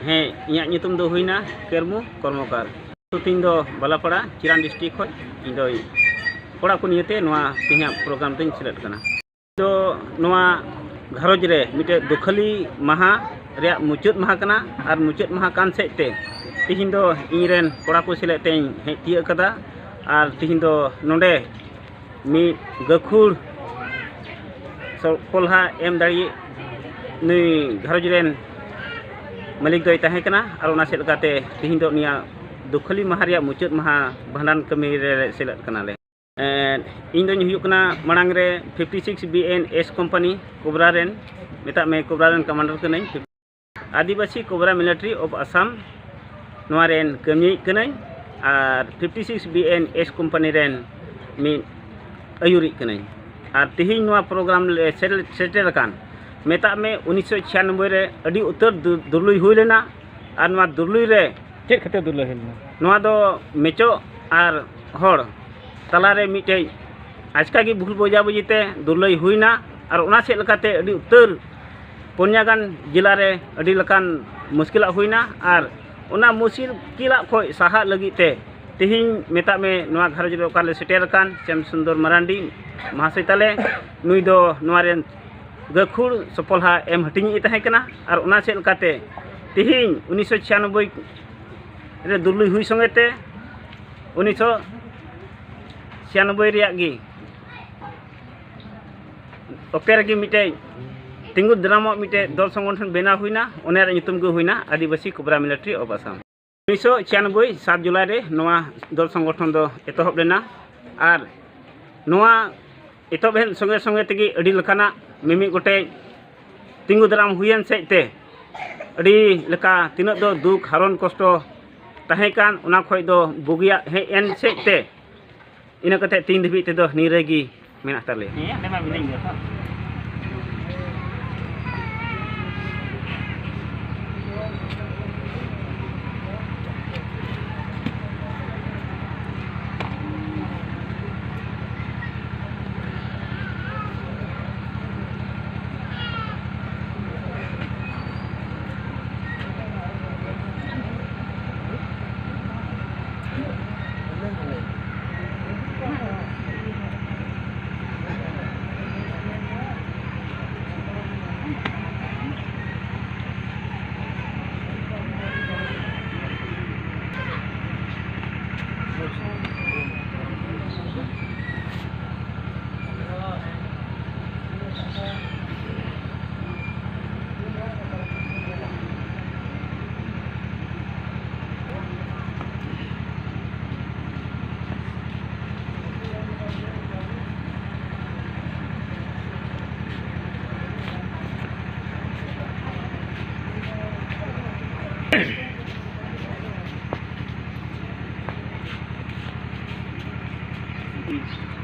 ᱦᱮᱸ ᱤᱧᱟᱹᱜ ᱧᱩᱛᱩᱢ ᱫᱚ ᱦᱩᱭᱱᱟ ᱠᱮᱨᱢᱩ ᱠᱚᱨᱢᱚᱠᱟᱨ ᱛᱤᱧ ᱫᱚ ᱵᱟᱞᱟᱯᱟᱲᱟ ᱪᱤᱨᱟᱱ ᱰᱤᱥᱴᱨᱤक्ट ᱠᱷᱚᱡ ᱤᱧ ᱫᱚ ᱠᱚᱲᱟ ᱠᱚ ᱱᱤᱭᱟᱹᱛᱮ ᱱᱚᱣᱟ ᱛᱮᱦᱮᱧᱟᱜ ᱯᱨᱳᱜᱨᱟम ᱫᱚᱧ ᱥᱮᱞᱮᱫ ᱠᱟᱱᱟ ᱫᱚ ᱱᱚᱣᱟ घारोज रे मिटे दुखली माहा रेया मुचाद माहा कना और मुचाद माहा कान सेते तिहिन दो इनरेन कोड़ा को सेलेते हेज तिया कदा और तिहिन दो नोंडे मी गखुर कोल्हा एम दाड़ी नुई घारोज रेन मालिक दोय ताहे कना और ओना सेलकाते तिहिन दो निया दुखली माहा रेया मुचाद माहा भांडान कमी रे सेलेद कना ले इन दोन हुयुक कना मांग रे 56 BNS कंपनी कोबरा रेन मेता में कोबरा रेन कमांडर कनै आदिवासी कोबरा मिलिट्री ऑफ आसाम नोआ रेन कमी कनै और 56 BNS कंपनी रेन मी अयुरी कनै और तिहिन नोआ प्रोग्राम सेटेल कान मेता में 1996 रे अडी उत्तर दुर्लुई हुई लेना और नोआ दुर्लुई रे चेक खते दुर्लुई हेलना नोआ दो मेचो और हड़ तलारे मिटे आजका की भूल बोझा बुझीते दुर्लई हुईना और उना से लकाते अडी उत्तर पुण्यागान जिला रे अडी लकान मुश्किला हुईना और उना मुश्किला खोय साहा लगीते तिहिन मेता में नोआ घारोज रे ओकाले सेटेर कान श्याम सुंदर मरांडी महाशय ताले नुई दो नोआ रेन गखुर सफलहा एम हटिंगी ताहे कना और उना से लकाते तिहिन 1996 रे दुर्लई हुई संगेते 1996 रिया गी ओपेर गी मिटे तिंगु द्रामो मिटे दल संगठन बेना हुईना ओनेर नितुम गु हुईना आदिवासी कोबरा मिलिट्री ऑफ आसाम 1996 7 जुलाई रे नोआ दल संगठन दो एतहब लेना और नोआ एतहब संगे संगे तेगी अडी लखाना मिमि गोटे तिंगु द्राम हुईन सेते अडी लेका तिना दो दुख हारन कष्ट ताहे कान ओना खोय दो बुगिया हे एन सेते ina kate tin debi te do niregi menak tale iya memang bening ya Peace.